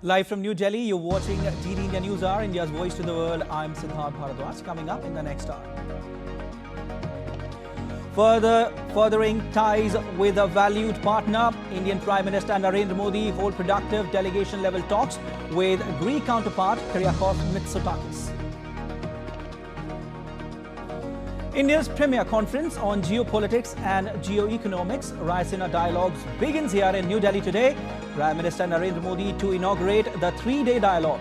Live from New Delhi, you're watching DD India News Hour, India's voice to the world. I'm Siddharth Bharadwaj. Coming up in the next hour. Furthering ties with a valued partner, Indian Prime Minister Narendra Modi hold productive delegation-level talks with Greek counterpart Kyriakos Mitsotakis. India's premier conference on geopolitics and geoeconomics, Raisina Dialogue, begins here in New Delhi today. Prime Minister Narendra Modi to inaugurate the three-day dialogue.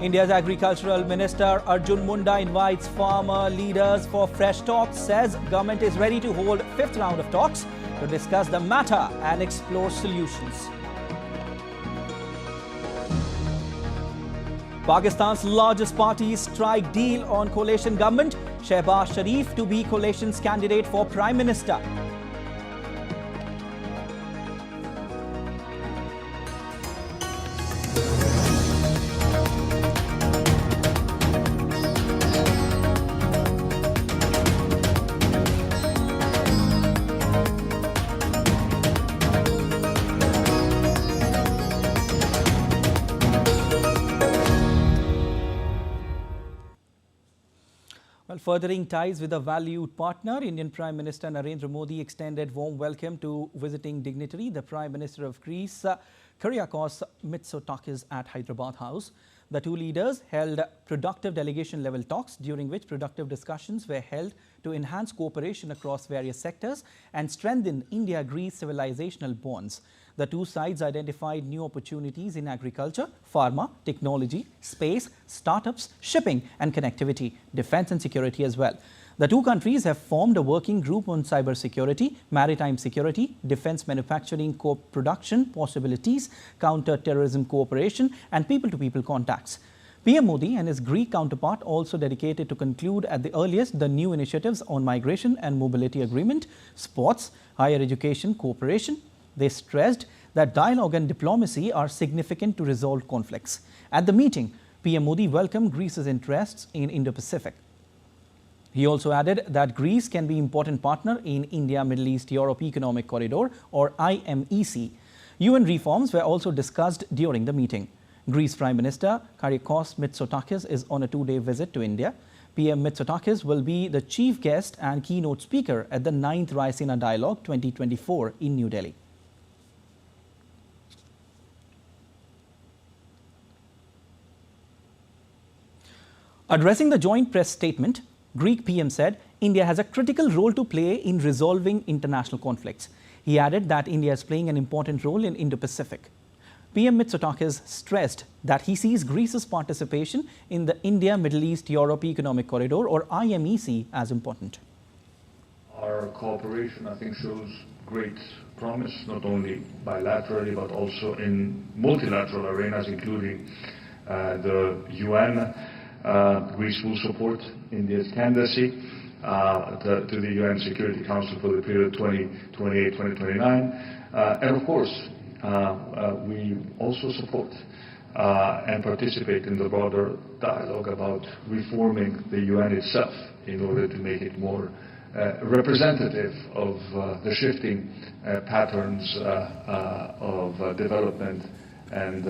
India's Agricultural Minister Arjun Munda invites farmer leaders for fresh talks, says government is ready to hold fifth round of talks to discuss the matter and explore solutions. Pakistan's largest party strike deal on coalition government. Shehbaz Sharif to be coalition's candidate for Prime Minister. Furthering ties with a valued partner, Indian Prime Minister Narendra Modi extended warm welcome to visiting dignitary, the Prime Minister of Greece, Kyriakos Mitsotakis at Hyderabad House. The two leaders held productive delegation-level talks, during which productive discussions were held to enhance cooperation across various sectors and strengthen India-Greece civilizational bonds. The two sides identified new opportunities in agriculture, pharma, technology, space, startups, shipping and connectivity, defense and security as well. The two countries have formed a working group on cybersecurity, maritime security, defense manufacturing co-production possibilities, counter-terrorism cooperation and people-to-people contacts. PM Modi and his Greek counterpart also dedicated to conclude at the earliest the new initiatives on migration and mobility agreement, sports, higher education cooperation. They stressed that dialogue and diplomacy are significant to resolve conflicts. At the meeting, PM Modi welcomed Greece's interests in Indo-Pacific. He also added that Greece can be an important partner in India-Middle East-Europe Economic Corridor or IMEC. UN reforms were also discussed during the meeting. Greece Prime Minister Kyriakos Mitsotakis is on a two-day visit to India. PM Mitsotakis will be the chief guest and keynote speaker at the 9th Raisina Dialogue 2024 in New Delhi. Addressing the joint press statement, Greek PM said India has a critical role to play in resolving international conflicts. He added that India is playing an important role in Indo-Pacific. PM Mitsotakis stressed that he sees Greece's participation in the India-Middle East-Europe Economic Corridor or IMEC as important. Our cooperation, I think, shows great promise, not only bilaterally but also in multilateral arenas, including the UN. Greece will support India's candidacy to the UN Security Council for the period 2028-2029. And of course, we also support and participate in the broader dialogue about reforming the UN itself in order to make it more representative of the shifting patterns of development and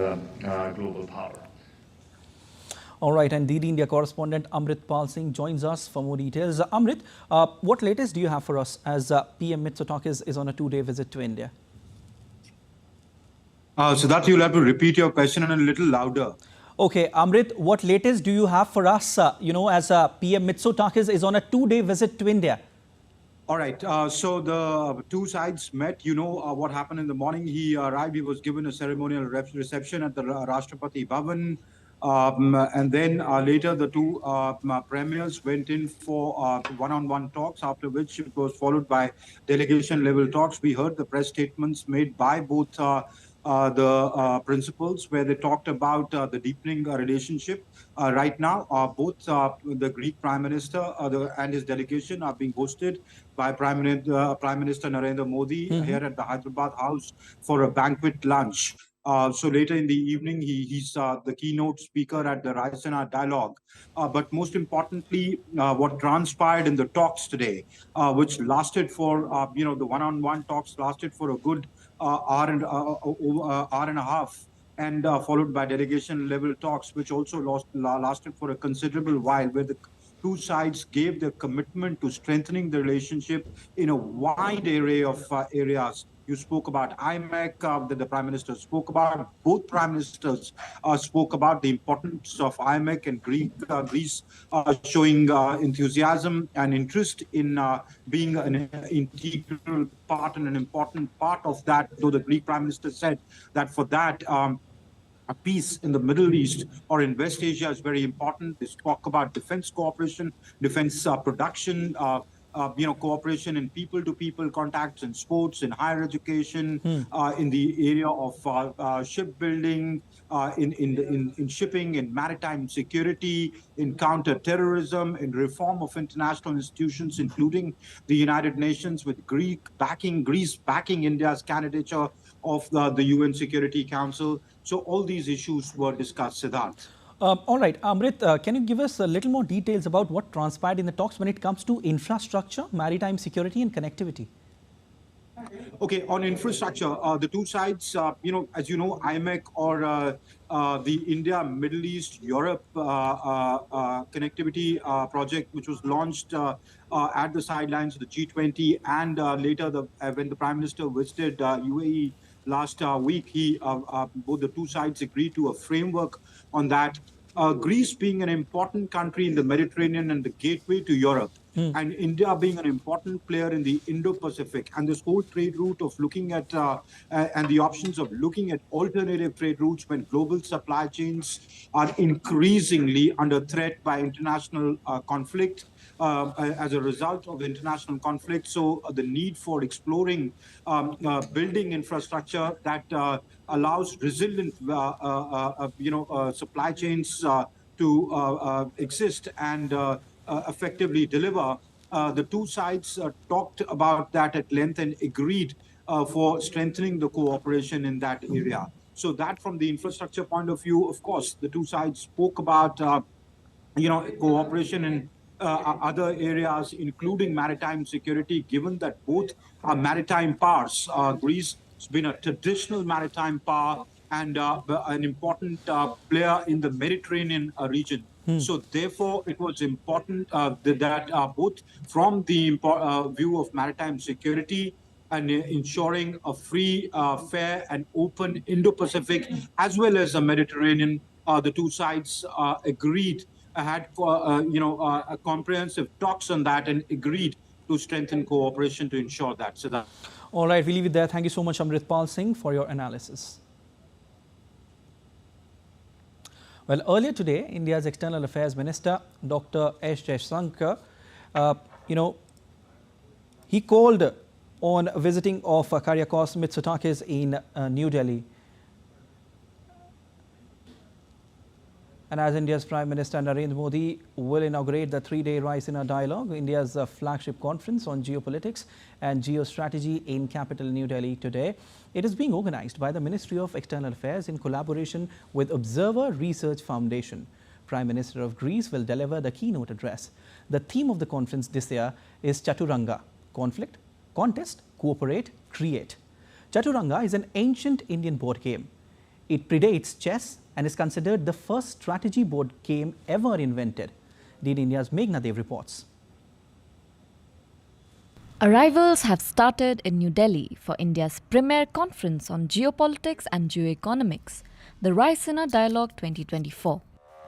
global power. All right, and DD India correspondent Amrit Singh joins us for more details. Amrit, what latest do you have for us as PM Mitsotakis is on a two-day visit to India? So that you'll have to repeat your question and a little louder. Okay, Amrit, what latest do you have for us, as PM Mitsotakis is on a two-day visit to India? All right, so the two sides met. You know what happened in the morning. He arrived, he was given a ceremonial reception at the Rashtrapati Bhavan. And then later the two premiers went in for one-on-one talks, after which it was followed by delegation-level talks. We heard the press statements made by both the principals, where they talked about the deepening relationship. Right now, both the Greek Prime Minister and his delegation are being hosted by Prime Minister Narendra Modi here at the Hyderabad House for a banquet lunch. So later in the evening, he's the keynote speaker at the Raisina Dialogue. But most importantly, what transpired in the talks today, which lasted for, the one-on-one talks lasted for a good hour and a half, and followed by delegation-level talks, which also lasted for a considerable while, where the two sides gave their commitment to strengthening the relationship in a wide array of areas. You spoke about IMEC, that the Prime Minister spoke about. Both Prime Ministers spoke about the importance of IMEC and Greece showing enthusiasm and interest in being an integral part and an important part of that, though the Greek Prime Minister said that for that, a peace in the Middle East or in West Asia is very important. They talk about defense cooperation, defense production, cooperation in people-to-people contacts, in sports, in higher education, in the area of shipbuilding, in shipping, in maritime security, in counter-terrorism, in reform of international institutions, including the United Nations, with Greece backing India's candidature of the UN Security Council. So all these issues were discussed, Siddharth. All right, Amit, can you give us a little more details about what transpired in the talks when it comes to infrastructure, maritime security and connectivity? Okay, on infrastructure, the two sides, as you know, IMEC or the India, Middle East, Europe connectivity project, which was launched at the sidelines of the G20, and later when the Prime Minister visited UAE last week, both the two sides agreed to a framework on that. Greece being an important country in the Mediterranean and the gateway to Europe, and India being an important player in the Indo-Pacific, and this whole trade route of looking at and the options of looking at alternative trade routes when global supply chains are increasingly under threat by international conflict as a result of international conflict. So the need for exploring building infrastructure that allows resilient supply chains to exist and effectively deliver. The two sides talked about that at length and agreed for strengthening the cooperation in that area. So that, from the infrastructure point of view, of course, the two sides spoke about cooperation in other areas, including maritime security, given that both are maritime powers. Greece has been a traditional maritime power and an important player in the Mediterranean region. So therefore, it was important that both from the view of maritime security and ensuring a free, fair and open Indo-Pacific as well as the Mediterranean, the two sides agreed, had a comprehensive talks on that and agreed to strengthen cooperation to ensure that. So that. All right, we'll leave it there. Thank you so much, Amritpal Singh, for your analysis. Well, earlier today, India's External Affairs Minister, Dr. S. Jaishankar, he called on visiting of Kyriakos Mitsotakis in New Delhi. And as India's Prime Minister Narendra Modi will inaugurate the three-day Raisina Dialogue, India's flagship conference on geopolitics and geostrategy in capital New Delhi today. It is being organized by the Ministry of External Affairs in collaboration with Observer Research Foundation. Prime Minister of Greece will deliver the keynote address. The theme of the conference this year is Chaturanga: conflict, contest, cooperate, create. Chaturanga is an ancient Indian board game. It predates chess and is considered the first strategy board game ever invented. DD India's Meghna Dev reports. Arrivals have started in New Delhi for India's premier conference on geopolitics and geoeconomics, the Raisina Dialogue 2024.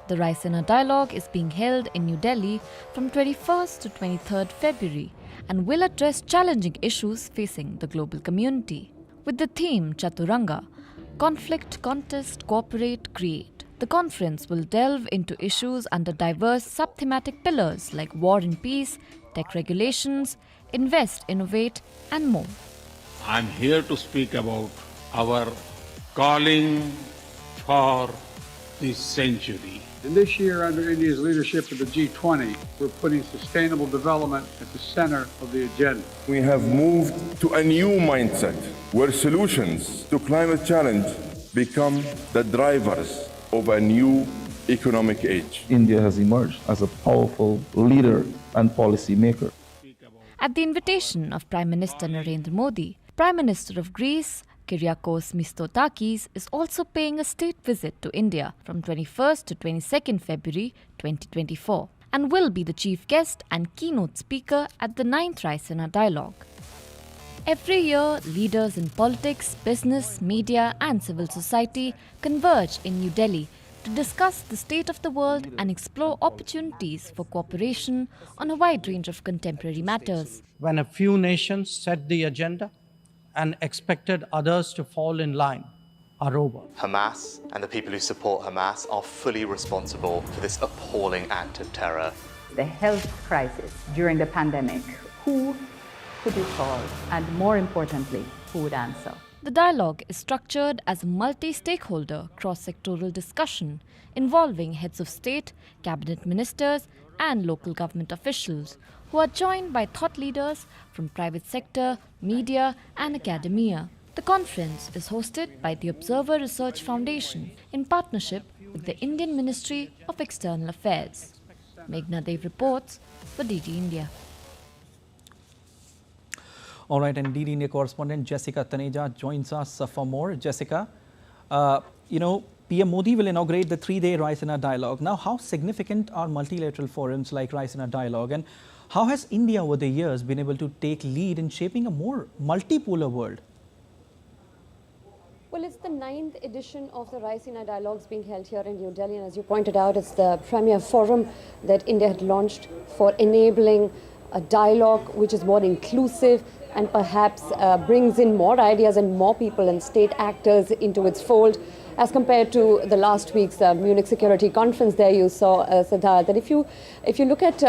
The Raisina Dialogue is being held in New Delhi from 21st to 23rd February and will address challenging issues facing the global community. With the theme Chaturanga, conflict, contest, cooperate, create. The conference will delve into issues under diverse sub-thematic pillars like war and peace, tech regulations, invest, innovate, and more. I'm here to speak about our calling for this century. And this year, under India's leadership of the G20, we're putting sustainable development at the center of the agenda. We have moved to a new mindset where solutions to climate challenge become the drivers of a new economic age. India has emerged as a powerful leader and policy maker. At the invitation of Prime Minister Narendra Modi, Prime Minister of Greece, Kyriakos Mitsotakis, is also paying a state visit to India from 21st to 22nd February 2024 and will be the chief guest and keynote speaker at the 9th Raisina Dialogue. Every year, leaders in politics, business, media and civil society converge in New Delhi to discuss the state of the world and explore opportunities for cooperation on a wide range of contemporary matters. When a few nations set the agenda and expected others to fall in line, are over. Hamas and the people who support Hamas are fully responsible for this appalling act of terror. The health crisis during the pandemic, who could you call? And more importantly, who would answer? The dialogue is structured as a multi-stakeholder cross-sectoral discussion involving heads of state, cabinet ministers and local government officials who are joined by thought leaders from private sector, media and academia. The conference is hosted by the Observer Research Foundation in partnership with the Indian Ministry of External Affairs. Meghna Dev reports for DD India. All right, and DD India correspondent Jessica Taneja joins us for more. Jessica, PM Modi will inaugurate the 3-day Raisina Dialogue. Now, how significant are multilateral forums like Raisina Dialogue, and how has India over the years been able to take lead in shaping a more multipolar world? Well, it's the 9th edition of the Raisina Dialogues being held here in New Delhi, and as you pointed out, it's the premier forum that India had launched for enabling a dialogue which is more inclusive and perhaps brings in more ideas and more people and state actors into its fold. As compared to the last week's Munich Security Conference, there you saw, Siddharth, that if you look at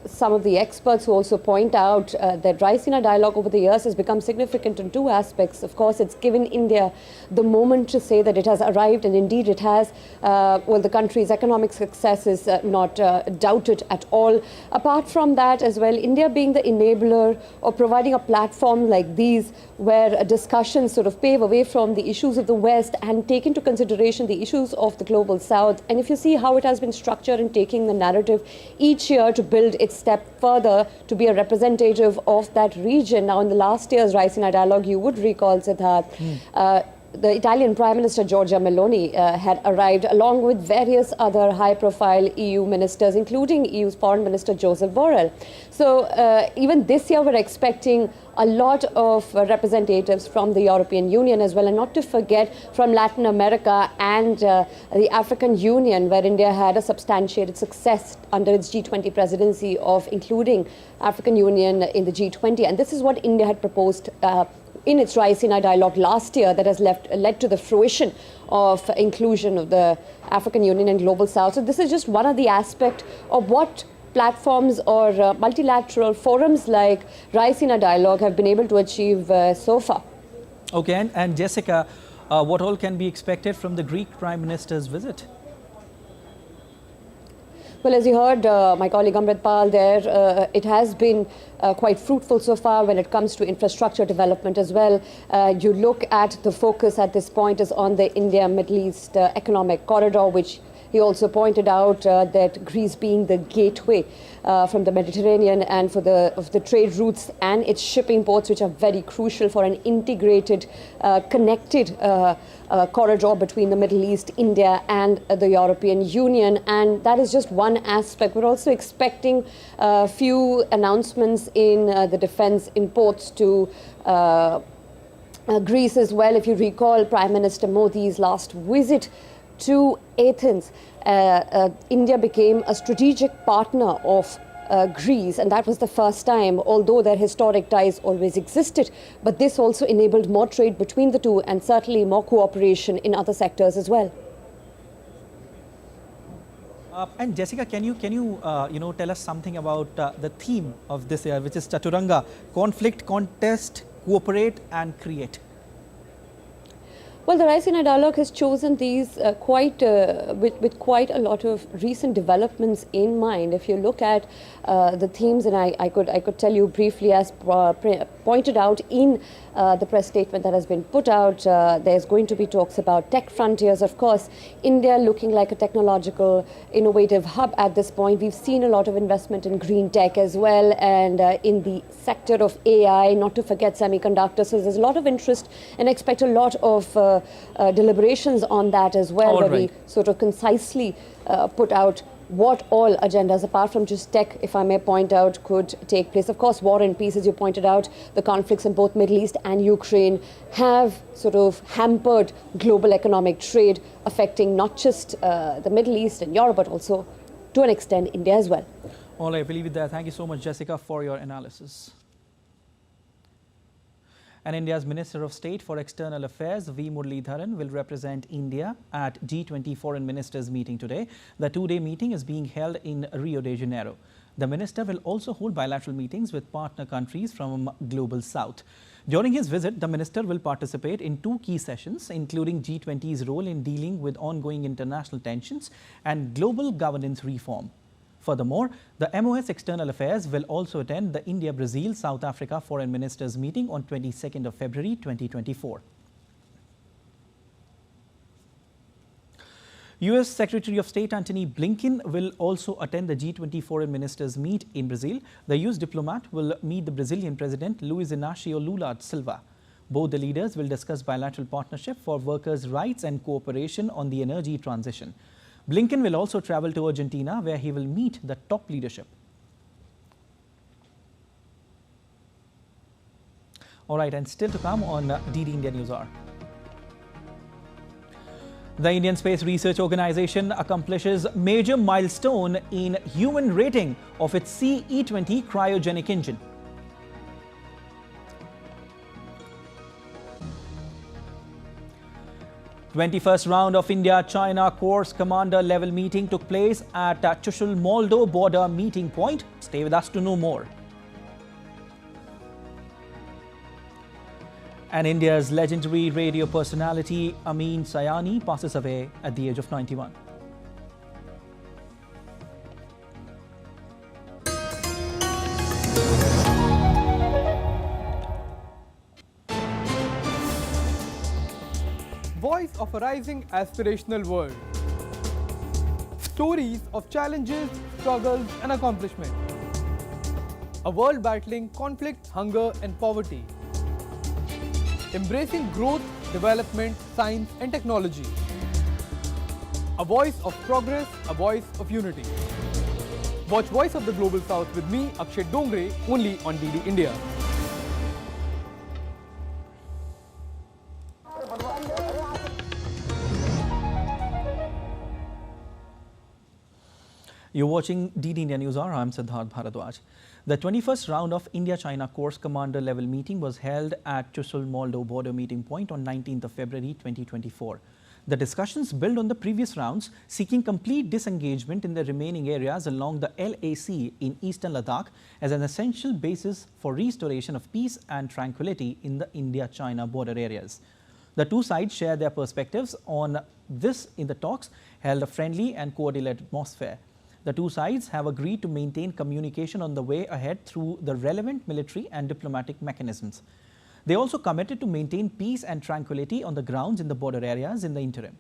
some of the experts who also point out that Raisina Dialogue over the years has become significant in two aspects. Of course, it's given India the moment to say that it has arrived, and indeed it has. The country's economic success is not doubted at all. Apart from that as well, India being the enabler or providing a platform like these where discussions sort of pave away from the issues of the West and take into consideration the issues of the global South. And if you see how it has been structured in taking the narrative each year to build its step further to be a representative of that region. Now, in the last year's Raisina Dialogue, you would recall, Siddharth, the Italian Prime Minister Giorgia Meloni had arrived along with various other high-profile EU ministers, including EU's Foreign Minister Joseph Borrell. So even this year we're expecting a lot of representatives from the European Union as well, and not to forget from Latin America and the African Union, where India had a substantiated success under its G20 presidency of including African Union in the G20. And this is what India had proposed in its Raisina Dialogue last year that has led to the fruition of inclusion of the African Union and Global South. So this is just one of the aspects of what platforms or multilateral forums like Raisina Dialogue have been able to achieve so far. Okay, and Jessica, what all can be expected from the Greek Prime Minister's visit? Well, as you heard my colleague Amit there, it has been quite fruitful so far when it comes to infrastructure development as well. You look at the focus at this point is on the India-Middle East economic corridor, which he also pointed out that Greece being the gateway from the Mediterranean and for the trade routes and its shipping ports, which are very crucial for an integrated, connected corridor between the Middle East, India and the European Union. And that is just one aspect. We're also expecting a few announcements in the defense imports to Greece as well. If you recall Prime Minister Modi's last visit to Athens, India became a strategic partner of Greece, and that was the first time, although their historic ties always existed, but this also enabled more trade between the two and certainly more cooperation in other sectors as well. And Jessica, can you tell us something about the theme of this year, which is Chaturanga: conflict, contest, cooperate and create? Well, the Raisina Dialogue has chosen these with quite a lot of recent developments in mind. If you look at the themes, and I could tell you briefly, as pointed out in the press statement that has been put out. There's going to be talks about tech frontiers. Of course, India looking like a technological, innovative hub at this point. We've seen a lot of investment in green tech as well, and in the sector of AI, not to forget semiconductors. So there's a lot of interest, and expect a lot of deliberations on that as well, where we sort of concisely put out what all agendas, apart from just tech, if I may point out, could take place. Of course, war and peace, as you pointed out, the conflicts in both Middle East and Ukraine have sort of hampered global economic trade, affecting not just the Middle East and Europe, but also, to an extent, India as well. All right, we'll leave it there. Thank you so much, Jessica, for your analysis. And India's Minister of State for External Affairs, V. Muralidharan, will represent India at G20 Foreign Ministers meeting today. The two-day meeting is being held in Rio de Janeiro. The minister will also hold bilateral meetings with partner countries from Global South. During his visit, the minister will participate in two key sessions, including G20's role in dealing with ongoing international tensions and global governance reform. Furthermore, the MOS External Affairs will also attend the India-Brazil-South Africa Foreign Ministers meeting on 22nd of February 2024. US Secretary of State Antony Blinken will also attend the G20 Foreign Ministers meet in Brazil. The US diplomat will meet the Brazilian President Luiz Inácio Lula da Silva. Both the leaders will discuss bilateral partnership for workers' rights and cooperation on the energy transition. Blinken will also travel to Argentina, where he will meet the top leadership. All right, and still to come on DD India News Hour. The Indian Space Research Organization accomplishes major milestone in human rating of its CE-20 cryogenic engine. The 21st round of India-China Course Commander level meeting took place at Chushul-Moldo border meeting point. Stay with us to know more. And India's legendary radio personality Amin Sayani passes away at the age of 91. Voice of a rising aspirational world. Stories of challenges, struggles and accomplishment. A world battling conflict, hunger and poverty. Embracing growth, development, science and technology. A voice of progress, a voice of unity. Watch Voice of the Global South with me, Akshay Dongre, only on DD India. You're watching DD India News Hour. I'm Siddharth Bharadwaj. The 21st round of India-China Course Commander level meeting was held at Chushul-Moldo border meeting point on 19th of February 2024. The discussions build on the previous rounds, seeking complete disengagement in the remaining areas along the LAC in eastern Ladakh as an essential basis for restoration of peace and tranquility in the India-China border areas. The two sides share their perspectives on this in the talks, held a friendly and coordinated atmosphere. The two sides have agreed to maintain communication on the way ahead through the relevant military and diplomatic mechanisms. They also committed to maintain peace and tranquility on the grounds in the border areas in the interim.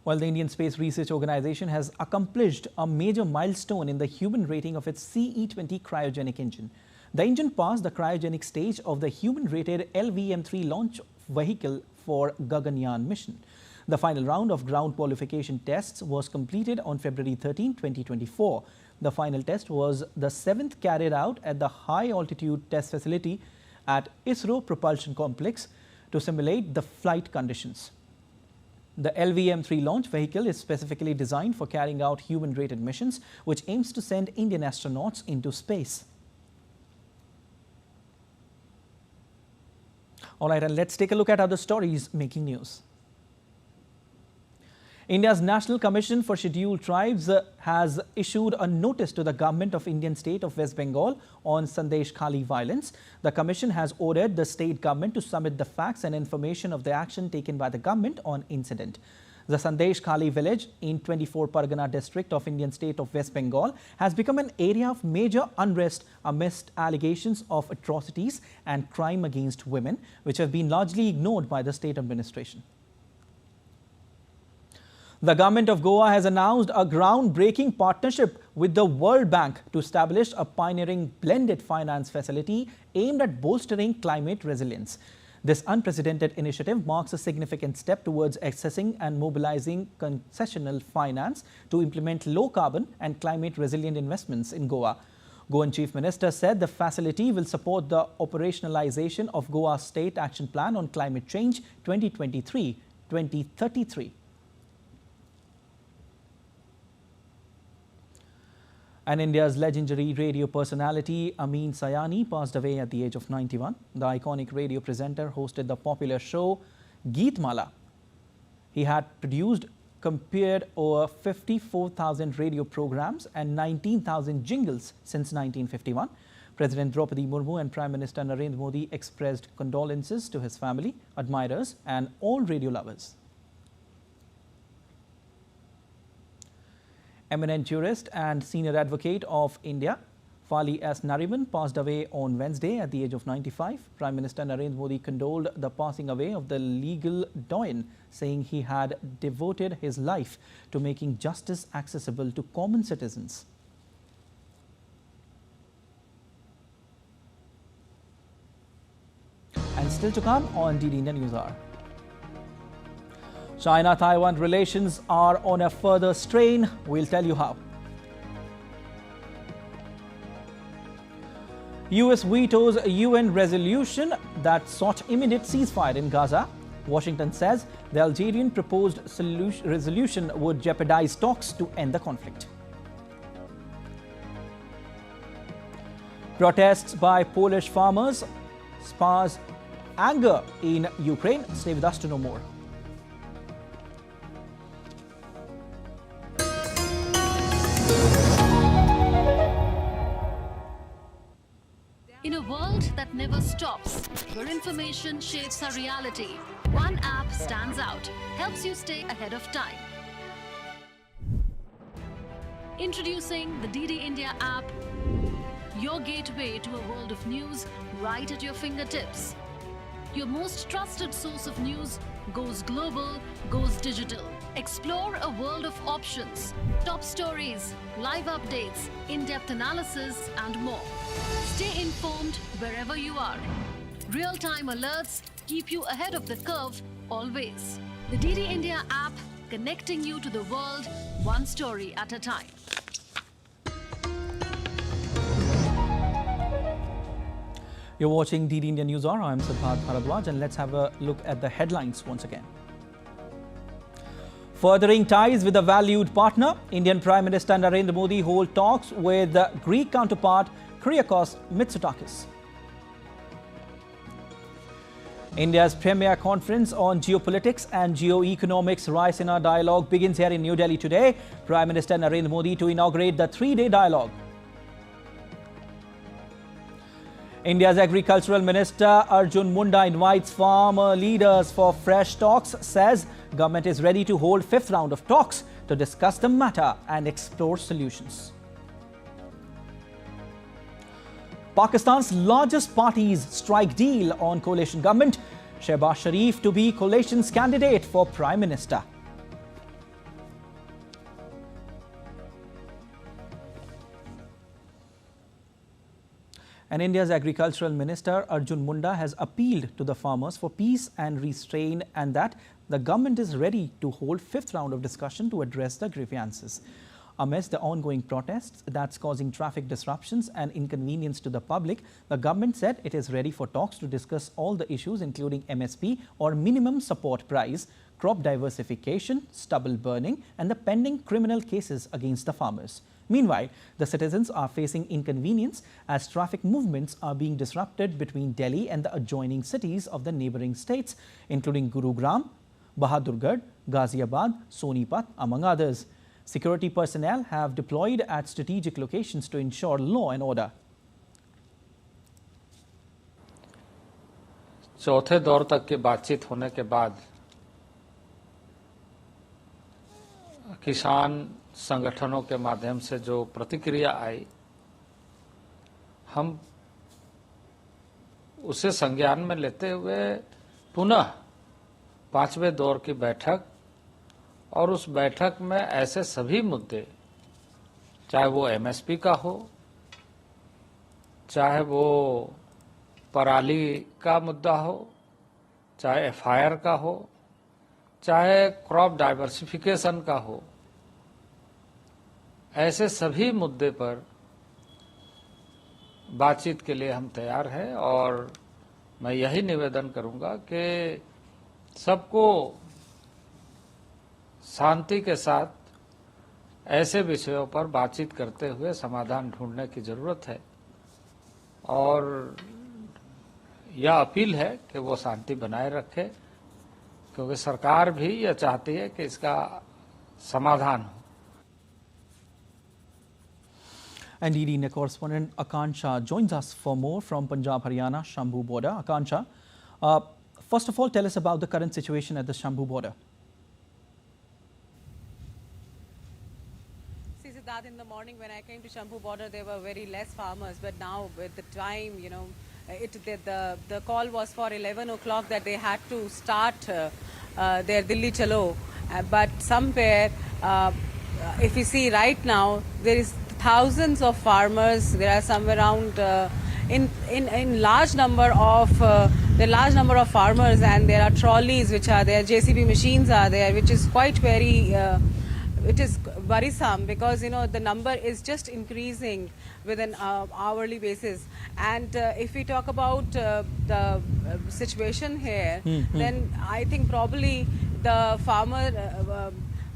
While the Indian Space Research Organization has accomplished a major milestone in the human rating of its CE-20 cryogenic engine, the engine passed the cryogenic stage of the human-rated LVM-3 launch vehicle for Gaganyaan mission. The final round of ground qualification tests was completed on February 13, 2024. The final test was the 7th carried out at the High Altitude Test Facility at ISRO Propulsion Complex to simulate the flight conditions. The LVM-3 launch vehicle is specifically designed for carrying out human-rated missions, which aims to send Indian astronauts into space. All right, and let's take a look at other stories making news. India's National Commission for Scheduled Tribes has issued a notice to the government of Indian state of West Bengal on Sandesh Khali violence. The commission has ordered the state government to submit the facts and information of the action taken by the government on incident. The Sandesh Khali village in 24 Pargana district of Indian state of West Bengal has become an area of major unrest amidst allegations of atrocities and crime against women, which have been largely ignored by the state administration. The government of Goa has announced a groundbreaking partnership with the World Bank to establish a pioneering blended finance facility aimed at bolstering climate resilience. This unprecedented initiative marks a significant step towards accessing and mobilizing concessional finance to implement low-carbon and climate-resilient investments in Goa. Goan Chief Minister said the facility will support the operationalization of Goa's State Action Plan on Climate Change 2023-2033. And India's legendary radio personality Amin Sayani passed away at the age of 91. The iconic radio presenter hosted the popular show Geetmala. He had compared over 54,000 radio programs and 19,000 jingles since 1951. President Draupadi Murmu and Prime Minister Narendra Modi expressed condolences to his family, admirers and all radio lovers. Eminent jurist and senior advocate of India, Fali S. Nariman, passed away on Wednesday at the age of 95. Prime Minister Narendra Modi condoled the passing away of the legal doyen, saying he had devoted his life to making justice accessible to common citizens. And still to come on DD India News Hour. China-Taiwan relations are on a further strain. We'll tell you how. US vetoes a UN resolution that sought immediate ceasefire in Gaza. Washington says the Algerian proposed resolution would jeopardize talks to end the conflict. Protests by Polish farmers spars anger in Ukraine. Stay with us to know more. In a world that never stops, where information shapes our reality, one app stands out, helps you stay ahead of time. Introducing the DD India app, your gateway to a world of news right at your fingertips. Your most trusted source of news goes global, goes digital. Explore a world of options, top stories, live updates, in-depth analysis and more. Stay informed wherever you are. Real-time alerts keep you ahead of the curve always. The DD India app, connecting you to the world one story at a time. You're watching DD India News Hour. I'm Siddharth Bharadwaj, and let's have a look at the headlines once again. Furthering ties with a valued partner, Indian Prime Minister Narendra Modi hold talks with the Greek counterpart Kyriakos Mitsotakis. India's premier conference on geopolitics and geoeconomics Raisina Dialogue begins here in New Delhi today. Prime Minister Narendra Modi to inaugurate the three-day dialogue. India's Agricultural Minister Arjun Munda invites farmer leaders for fresh talks, says government is ready to hold fifth round of talks to discuss the matter and explore solutions. Pakistan's largest parties strike deal on coalition government. Shehbaz Sharif to be coalition's candidate for Prime Minister. And India's Agricultural Minister Arjun Munda has appealed to the farmers for peace and restraint, and that the government is ready to hold fifth round of discussion to address the grievances. Amidst the ongoing protests that's causing traffic disruptions and inconvenience to the public, the government said it is ready for talks to discuss all the issues including MSP or minimum support price, crop diversification, stubble burning and the pending criminal cases against the farmers. Meanwhile, the citizens are facing inconvenience as traffic movements are being disrupted between Delhi and the adjoining cities of the neighboring states, including Gurugram, Bahadurgarh, Ghaziabad, Sonipat, among others. Security personnel have deployed at strategic locations to ensure law and order. चौथे दौर तक की बातचीत होने के बाद किसान संगठनों के माध्यम से जो प्रतिक्रिया आई, हम उसे संज्ञान में लेते हुए पुनः 5वें दौर की बैठक और उस बैठक में ऐसे सभी मुद्दे, चाहे वो एमएसपी का हो, चाहे वो पराली का मुद्दा हो, चाहे एफआईआर का हो, चाहे क्रॉप डाइवर्सिफिकेशन का हो, ऐसे सभी मुद्दे पर बातचीत के लिए हम तैयार हैं और मैं यही निवेदन करूंगा कि सबको शांति के साथ ऐसे विषयों पर बातचीत करते हुए समाधान ढूंढने की जरूरत है और यह अपील है कि वो शांति बनाए रखे, क्योंकि सरकार भी यह चाहती है कि इसका समाधान हो। And DD correspondent Akansha joins us for more from Punjab, Haryana, Shambu border. Akansha, first of all, tell us about the current situation at the Shambu border. See, Siddharth, in the morning when I came to Shambu border, there were very less farmers, but now with the time, you know, the call was for 11 o'clock that they had to start their Delhi Chalo, but somewhere, if you see right now, there is thousands of farmers. There are somewhere around in large number of farmers, and there are trolleys which are there, JCB machines are there, which is quite very it is worrisome because you know the number is just increasing with an hourly basis. And if we talk about the situation here, then I think probably the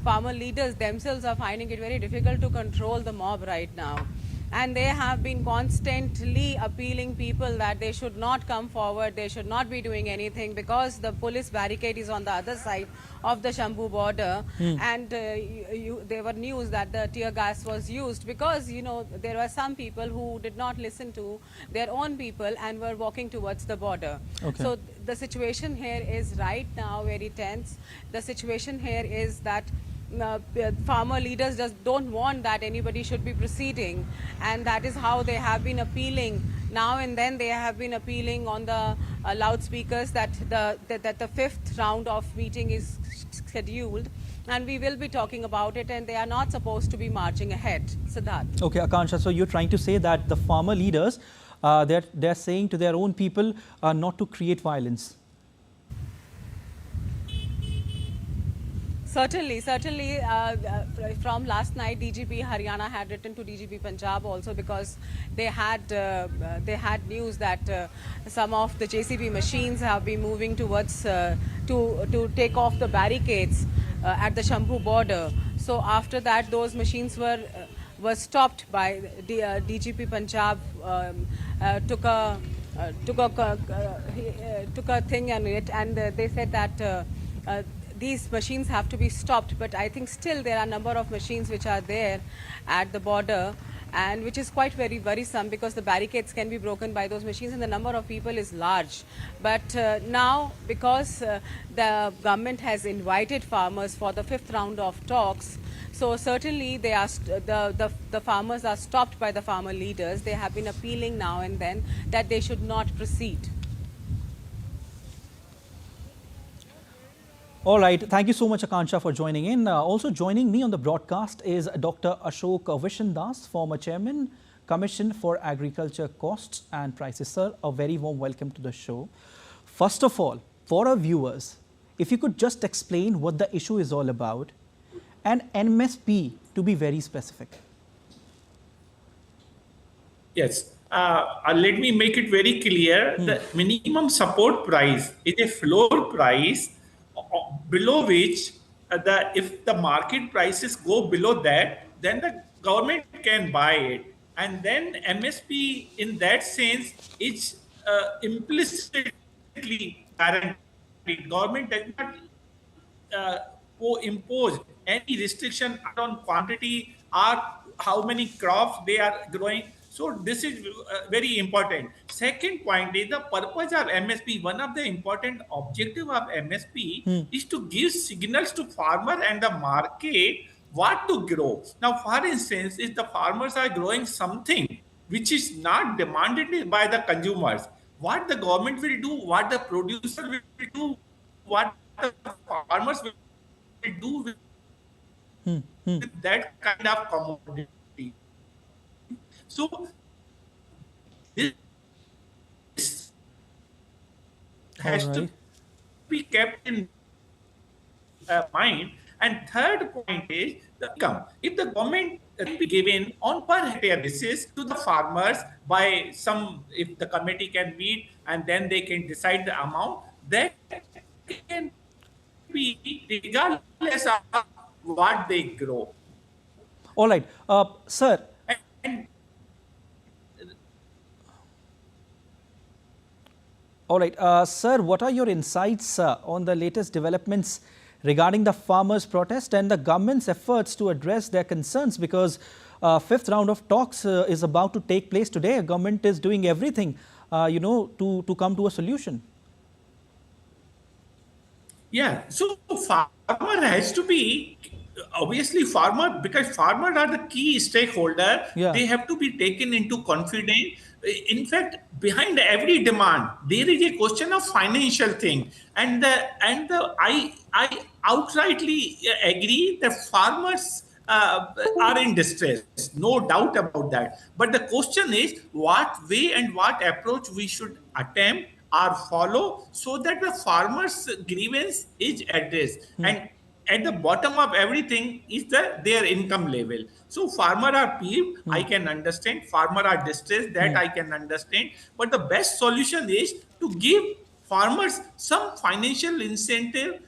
farmer leaders themselves are finding it very difficult to control the mob right now. And they have been constantly appealing people that they should not come forward, they should not be doing anything because the police barricade is on the other side of the Shambu border. And there were news that the tear gas was used because, you know, there were some people who did not listen to their own people and were walking towards the border. Okay. So the situation here is right now very tense. The situation here is that farmer leaders just don't want that anybody should be proceeding, and that is how they have been appealing. Now and then they have been appealing on the loudspeakers that the fifth round of meeting is scheduled, and we will be talking about it, and they are not supposed to be marching ahead. Siddharth. Okay, Akansha, so you're trying to say that the farmer leaders, they're saying to their own people not to create violence. Certainly. From last night, DGP Haryana had written to DGP Punjab also because they had news that some of the JCB machines have been moving towards to take off the barricades at the Shambu border. So after that, those machines were stopped by DGP Punjab. Took a thing on it, and they said that. These machines have to be stopped, but I think still there are a number of machines which are there at the border, and which is quite very worrisome because the barricades can be broken by those machines and the number of people is large. But now, because the government has invited farmers for the fifth round of talks, so certainly they are the farmers are stopped by the farmer leaders. They have been appealing now and then that they should not proceed. All right. Thank you so much, Akansha, for joining in. Also joining me on the broadcast is Dr. Ashok Vishandas, former chairman, Commission for Agriculture Costs and Prices. Sir, a very warm welcome to the show. First of all, for our viewers, if you could just explain what the issue is all about and MSP to be very specific. Yes. Let me make it very clear. The minimum support price is a floor price below which if the market prices go below that, then the government can buy it. And then MSP in that sense is implicitly guaranteed. Government does not impose any restriction on quantity or how many crops they are growing. So this is very important. Second point is the purpose of MSP. One of the important objective of MSP is to give signals to farmer and the market what to grow. Now, for instance, if the farmers are growing something which is not demanded by the consumers, what the government will do, what the producer will do, what the farmers will do with that kind of commodity. So this has to be kept in mind. And third point is the income. If the government can be given on per hectare basis to the farmers by some, if the committee can meet and then they can decide the amount, that can be regardless of what they grow. All right, sir. All right, sir, what are your insights on the latest developments regarding the farmers' protest and the government's efforts to address their concerns? Because fifth round of talks is about to take place today. Government is doing everything, to come to a solution. Yeah, so farmer has to be, obviously farmer, because farmers are the key stakeholder, they have to be taken into confidence. In fact, behind every demand, there is a question of financial thing. And I outrightly agree that farmers are in distress, no doubt about that. But the question is what way and what approach we should attempt or follow so that the farmers' grievance is addressed. And at the bottom of everything is their income level. So farmer are peeved, I can understand. Farmer are distressed, that I can understand. But the best solution is to give farmers some financial incentive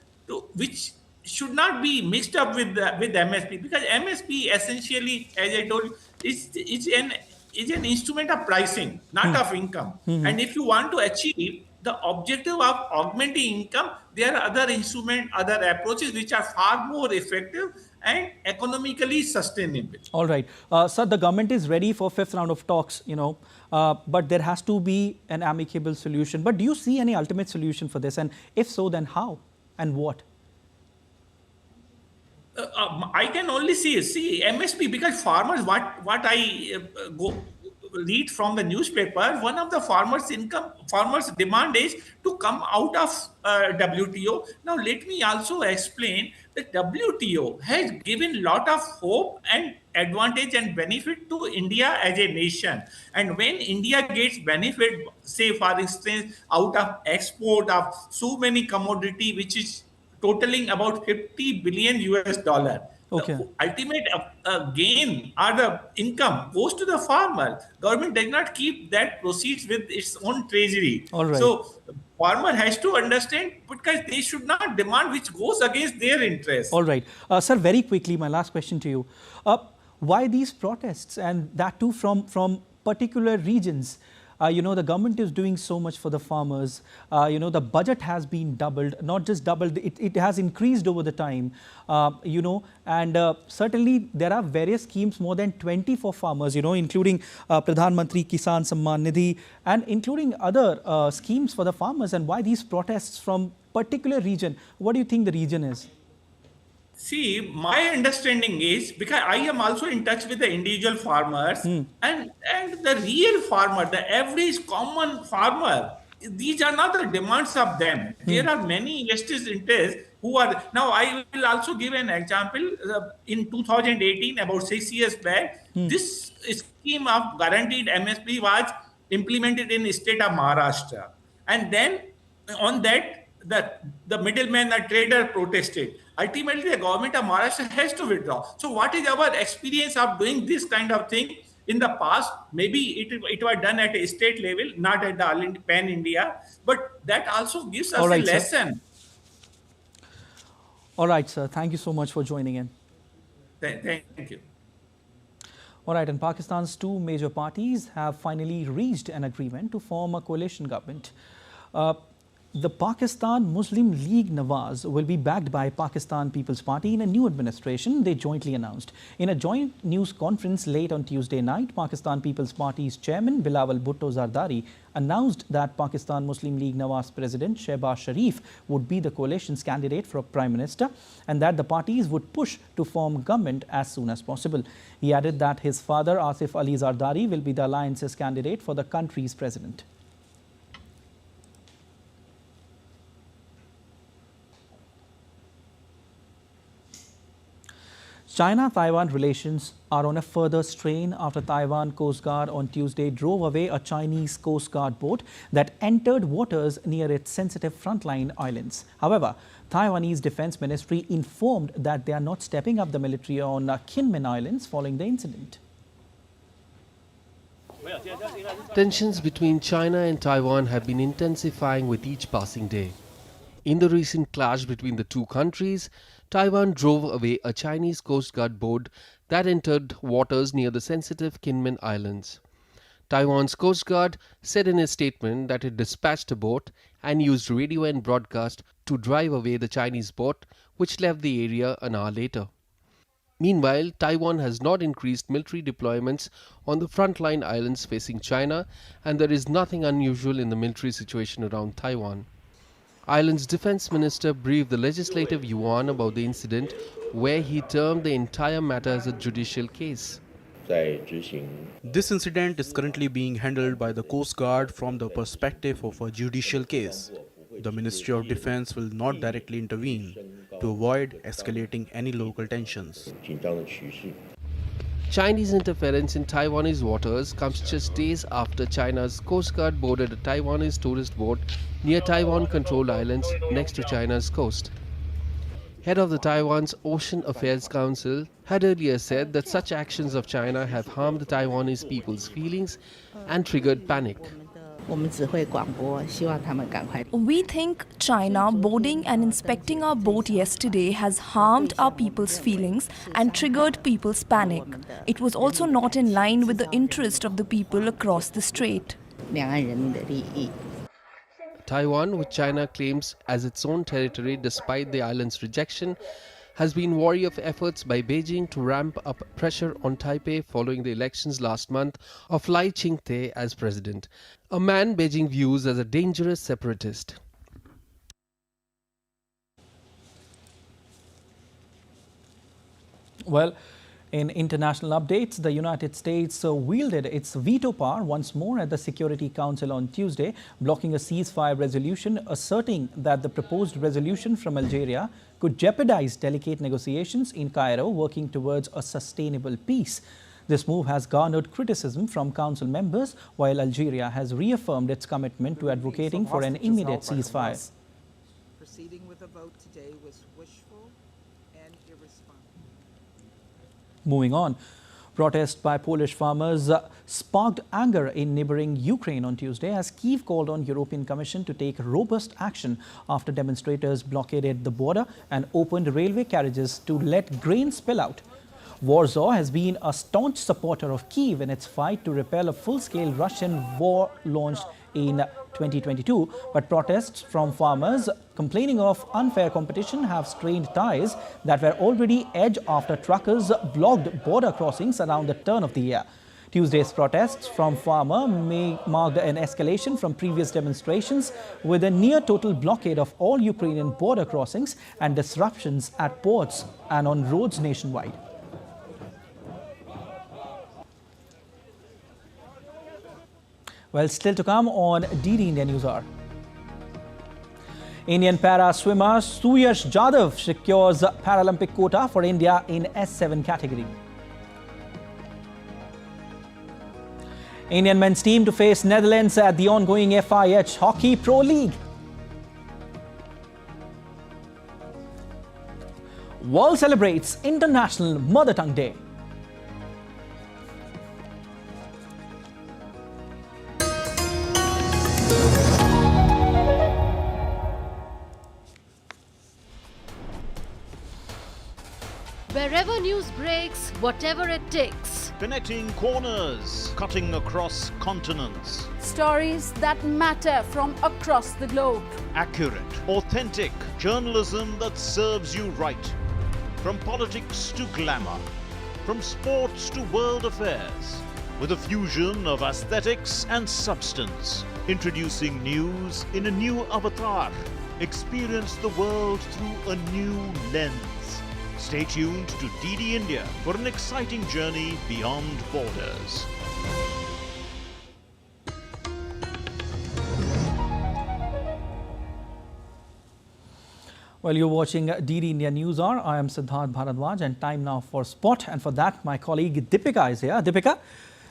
which should not be mixed up with MSP, because MSP essentially, as I told you, is an instrument of pricing, not of income. And if you want to achieve the objective of augmenting income, there are other instruments, other approaches which are far more effective and economically sustainable. All right. Sir, the government is ready for fifth round of talks, but there has to be an amicable solution. But do you see any ultimate solution for this? And if so, then how and what? I can only see MSP, because farmers, what I read from the newspaper, one of the farmers' demand is to come out of WTO. Now, let me also explain that WTO has given lot of hope and advantage and benefit to India as a nation. And when India gets benefit, say for instance, out of export of so many commodity, which is totaling about $50 billion. Okay. The ultimate gain or the income goes to the farmer. Government does not keep that proceeds with its own treasury. All right. So farmer has to understand, because they should not demand which goes against their interest. All right. Sir, very quickly, my last question to you. Why these protests, and that too from particular regions? The government is doing so much for the farmers. The budget has been doubled, not just doubled, it has increased over the time, and certainly there are various schemes, more than 20 for farmers, including Pradhan Mantri Kisan Samman Nidhi, and including other schemes for the farmers. And why these protests from particular region? What do you think the region is? See, my understanding is, because I am also in touch with the individual farmers, and the real farmer, the average common farmer, these are not the demands of them. There are many investors' interests who are, now I will also give an example. In 2018, about 6 years back, this scheme of guaranteed MSP was implemented in the state of Maharashtra. And then on that, the middleman, the trader protested. Ultimately, the government of Maharashtra has to withdraw. So what is our experience of doing this kind of thing in the past? Maybe it was done at a state level, not at the pan-India, but that also gives us a lesson. Sir. All right, sir. Thank you so much for joining in. Thank you. All right, and Pakistan's two major parties have finally reached an agreement to form a coalition government. The Pakistan Muslim League Nawaz will be backed by Pakistan People's Party in a new administration, they jointly announced. In a joint news conference late on Tuesday night, Pakistan People's Party's chairman Bilawal Bhutto Zardari announced that Pakistan Muslim League Nawaz President Shehbaz Sharif would be the coalition's candidate for Prime Minister and that the parties would push to form government as soon as possible. He added that his father Asif Ali Zardari will be the alliance's candidate for the country's president. China-Taiwan relations are on a further strain after Taiwan Coast Guard on Tuesday drove away a Chinese Coast Guard boat that entered waters near its sensitive frontline islands. However, Taiwanese Defense Ministry informed that they are not stepping up the military on Kinmen Islands following the incident. Tensions between China and Taiwan have been intensifying with each passing day. In the recent clash between the two countries, Taiwan drove away a Chinese Coast Guard boat that entered waters near the sensitive Kinmen Islands. Taiwan's Coast Guard said in a statement that it dispatched a boat and used radio and broadcast to drive away the Chinese boat, which left the area an hour later. Meanwhile, Taiwan has not increased military deployments on the frontline islands facing China, and there is nothing unusual in the military situation around Taiwan. Ireland's Defence Minister briefed the Legislative Yuan about the incident, where he termed the entire matter as a judicial case. This incident is currently being handled by the Coast Guard from the perspective of a judicial case. The Ministry of Defence will not directly intervene to avoid escalating any local tensions. Chinese interference in Taiwanese waters comes just days after China's Coast Guard boarded a Taiwanese tourist boat near Taiwan-controlled islands next to China's coast. Head of the Taiwan's Ocean Affairs Council had earlier said that such actions of China have harmed the Taiwanese people's feelings and triggered panic. We think China boarding and inspecting our boat yesterday has harmed our people's feelings and triggered people's panic. It was also not in line with the interest of the people across the strait. Taiwan, which China claims as its own territory despite the island's rejection, has been wary of efforts by Beijing to ramp up pressure on Taipei following the elections last month of Lai Ching-te as president, a man Beijing views as a dangerous separatist. Well, in international updates, the United States wielded its veto power once more at the Security Council on Tuesday, blocking a ceasefire resolution asserting that the proposed resolution from Algeria could jeopardize delicate negotiations in Cairo working towards a sustainable peace. This move has garnered criticism from council members, while Algeria has reaffirmed its commitment to advocating for an immediate ceasefire. Proceeding with a vote today was wishful and irresponsible. Moving on, protests by Polish farmers sparked anger in neighboring Ukraine on Tuesday as Kyiv called on European Commission to take robust action after demonstrators blockaded the border and opened railway carriages to let grain spill out. Warsaw has been a staunch supporter of Kyiv in its fight to repel a full-scale Russian war launched in 2022, but protests from farmers complaining of unfair competition have strained ties that were already edge after truckers blocked border crossings around the turn of the year. Tuesday's protests from farmers marked an escalation from previous demonstrations with a near-total blockade of all Ukrainian border crossings and disruptions at ports and on roads nationwide. Well, still to come on DD India News Hour. Indian para swimmer Suyash Jadhav secures Paralympic quota for India in S7 category. Indian men's team to face Netherlands at the ongoing FIH Hockey Pro League. World celebrates International Mother Tongue Day. Wherever news breaks, whatever it takes. Connecting corners, cutting across continents. Stories that matter from across the globe. Accurate, authentic journalism that serves you right. From politics to glamour, from sports to world affairs, with a fusion of aesthetics and substance. Introducing news in a new avatar. Experience the world through a new lens. Stay tuned to DD India for an exciting journey beyond borders. Well, you're watching DD India News Hour. I am Siddharth Bharadwaj, and time now for sport. And for that, my colleague Deepika is here. Deepika,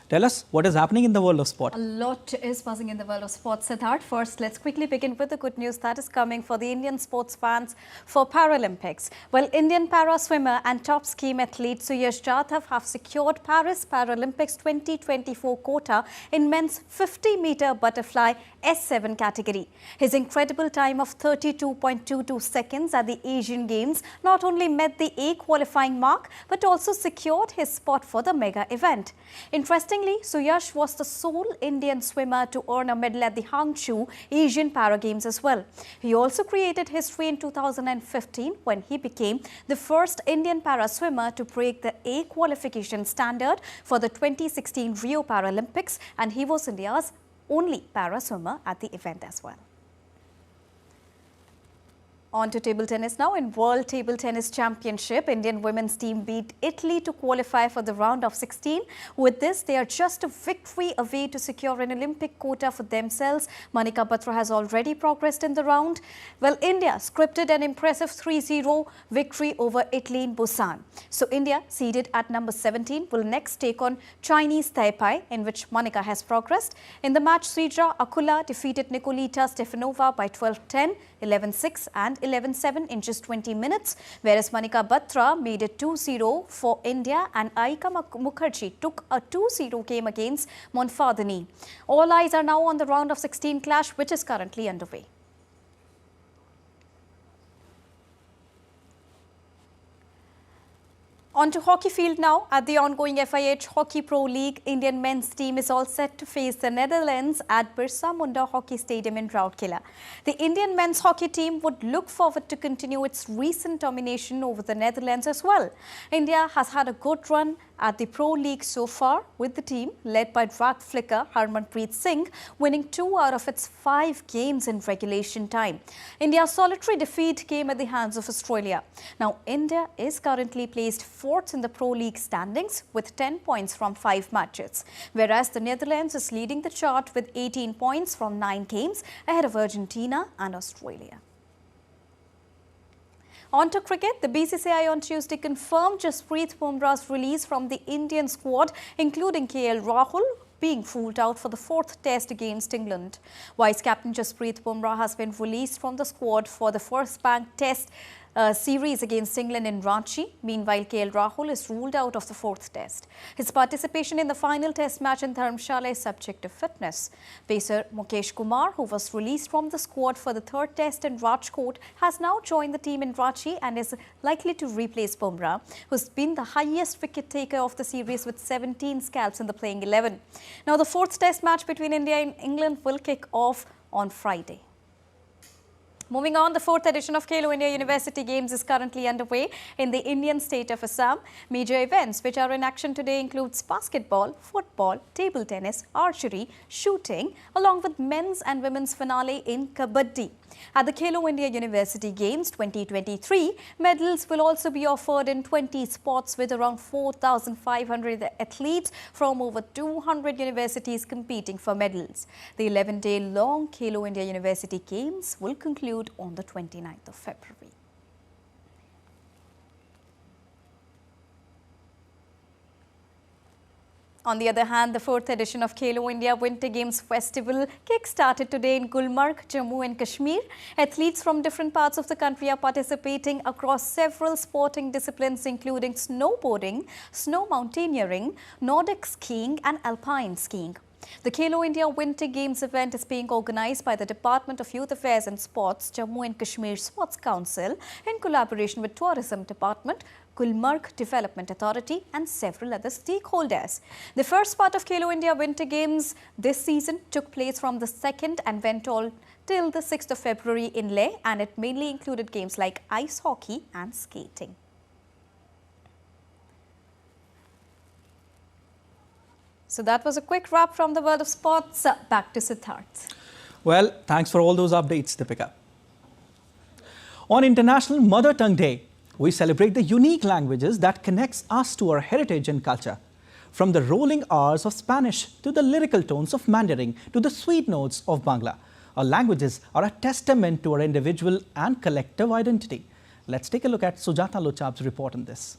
tell us what is happening in the world of sport. A lot is buzzing in the world of sport, Siddharth. First, let's quickly begin with the good news that is coming for the Indian sports fans for Paralympics. Well, Indian para swimmer and top skiing athlete Suyash Jadhav have secured Paris Paralympics 2024 quota in men's 50-meter butterfly S7 category. His incredible time of 32.22 seconds at the Asian Games not only met the A qualifying mark but also secured his spot for the mega event. Interestingly, Suyash was the sole Indian swimmer to earn a medal at the Hangzhou Asian Para Games as well. He also created history in 2015 when he became the first Indian para swimmer to break the A qualification standard for the 2016 Rio Paralympics, and he was India's only para swimmer at the event as well. On to table tennis now. In World Table Tennis Championship, Indian women's team beat Italy to qualify for the round of 16. With this, they are just a victory away to secure an Olympic quota for themselves. Manika Batra has already progressed in the round. Well, India scripted an impressive 3-0 victory over Italy in Busan. So India, seeded at number 17, will next take on Chinese Taipei, in which Manika has progressed. In the match, Sridhar Akula defeated Nikolita Stefanova by 12-10, 11-6 and 11-7 in just 20 minutes, whereas Manika Batra made it 2-0 for India and Aika Mukherjee took a 2-0 game against Monfardini. All eyes are now on the round of 16 clash, which is currently underway. On to hockey field now. At the ongoing FIH Hockey Pro League, Indian men's team is all set to face the Netherlands at Birsa Munda Hockey Stadium in Rourkela. The Indian men's hockey team would look forward to continue its recent domination over the Netherlands as well. India has had a good run at the Pro League so far, with the team led by drag flicker Harmanpreet Singh winning 2 out of its 5 games in regulation time. India's solitary defeat came at the hands of Australia. Now, India is currently placed 4th in the Pro League standings with 10 points from 5 matches, whereas the Netherlands is leading the chart with 18 points from 9 games ahead of Argentina and Australia. On to cricket, the BCCI on Tuesday confirmed Jasprit Bumrah's release from the Indian squad, including KL Rahul being ruled out for the 4th test against England. Vice-captain Jasprit Bumrah has been released from the squad for the First Bank Test series against England in Ranchi. Meanwhile, KL Rahul is ruled out of the 4th test. His participation in the final test match in Dharamshala is subject to fitness. Pacer Mukesh Kumar, who was released from the squad for the 3rd test in Rajkot, has now joined the team in Ranchi and is likely to replace Bumrah, who's been the highest wicket taker of the series with 17 scalps in the playing 11. Now, the 4th test match between India and England will kick off on Friday. Moving on, the 4th edition of Khelo India University Games is currently underway in the Indian state of Assam. Major events which are in action today includes basketball, football, table tennis, archery, shooting, along with men's and women's finale in Kabaddi. At the Khelo India University Games 2023, medals will also be offered in 20 sports with around 4,500 athletes from over 200 universities competing for medals. The 11-day-long Khelo India University Games will conclude on the 29th of February. On the other hand, the 4th edition of Khelo India Winter Games Festival kick-started today in Gulmarg, Jammu and Kashmir. Athletes from different parts of the country are participating across several sporting disciplines including snowboarding, snow mountaineering, Nordic skiing and alpine skiing. The Khelo India Winter Games event is being organized by the Department of Youth Affairs and Sports, Jammu and Kashmir Sports Council, in collaboration with Tourism Department, Gulmarg Development Authority and several other stakeholders. The first part of Khelo India Winter Games this season took place from the 2nd and went on till the 6th of February in Leh, and it mainly included games like ice hockey and skating. So that was a quick wrap from the world of sports. Back to Siddharth. Well, thanks for all those updates, Deepika. On International Mother Tongue Day, we celebrate the unique languages that connects us to our heritage and culture. From the rolling R's of Spanish to the lyrical tones of Mandarin to the sweet notes of Bangla, our languages are a testament to our individual and collective identity. Let's take a look at Sujata Lochab's report on this.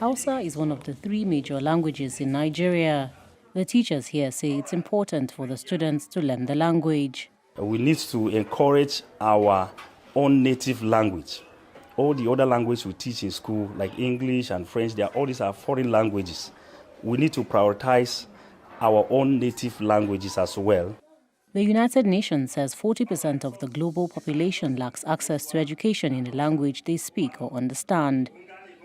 Hausa is one of the 3 major languages in Nigeria. The teachers here say it's important for the students to learn the language. We need to encourage our own native language. All the other languages we teach in school, like English and French, all these are foreign languages. We need to prioritize our own native languages as well. The United Nations says 40% of the global population lacks access to education in the language they speak or understand.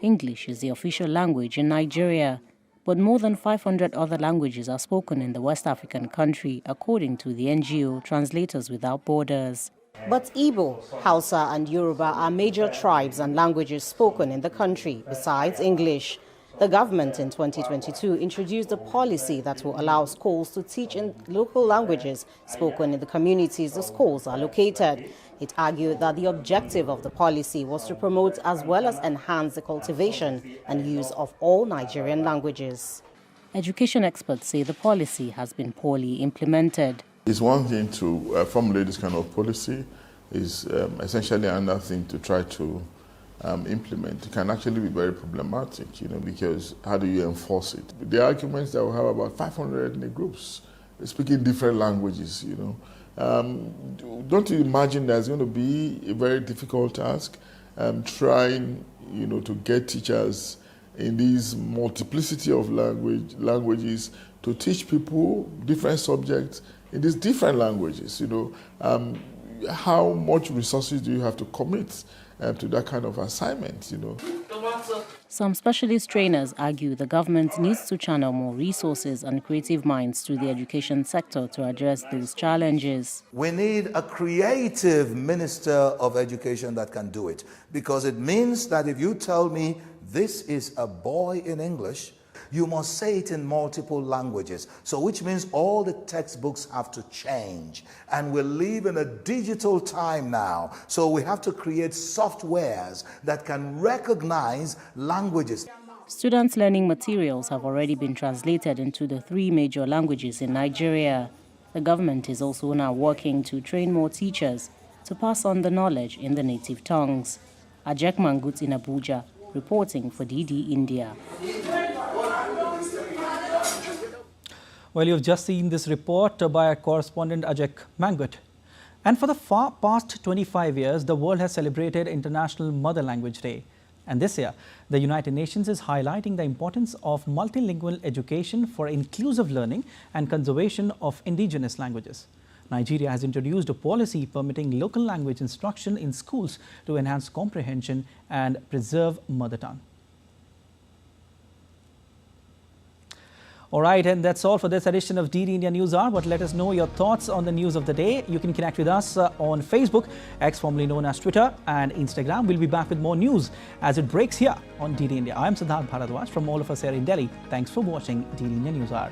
English is the official language in Nigeria, but more than 500 other languages are spoken in the West African country, according to the NGO Translators Without Borders. But Igbo, Hausa and Yoruba are major tribes and languages spoken in the country, besides English. The government in 2022 introduced a policy that will allow schools to teach in local languages spoken in the communities the schools are located. It argued that the objective of the policy was to promote as well as enhance the cultivation and use of all Nigerian languages. Education experts say the policy has been poorly implemented. It's one thing to formulate this kind of policy, is essentially another thing to try to implement. It can actually be very problematic, because how do you enforce it? The arguments that we have about 500 ethnic groups speaking different languages, don't you imagine there's going to be a very difficult task trying, to get teachers in these multiplicity of languages to teach people different subjects in these different languages, how much resources do you have to commit to that kind of assignment, Some specialist trainers argue the government needs to channel more resources and creative minds to the education sector to address those challenges. We need a creative minister of education that can do it, because it means that if you tell me this is a boy in English, you must say it in multiple languages. So which means all the textbooks have to change. And we live in a digital time now. So we have to create softwares that can recognize languages. Students' learning materials have already been translated into the 3 major languages in Nigeria. The government is also now working to train more teachers to pass on the knowledge in the native tongues. Ajek Mangut in Abuja, reporting for DD India. Well, you've just seen this report by our correspondent Ajek Mangut. And for the past 25 years, the world has celebrated International Mother Language Day. And this year, the United Nations is highlighting the importance of multilingual education for inclusive learning and conservation of indigenous languages. Nigeria has introduced a policy permitting local language instruction in schools to enhance comprehension and preserve mother tongue. All right, and that's all for this edition of DD India News Hour. But let us know your thoughts on the news of the day. You can connect with us on Facebook, X formerly known as Twitter, and Instagram. We'll be back with more news as it breaks here on DD India. I'm Siddharth Bharadwaj from all of us here in Delhi. Thanks for watching DD India News Hour.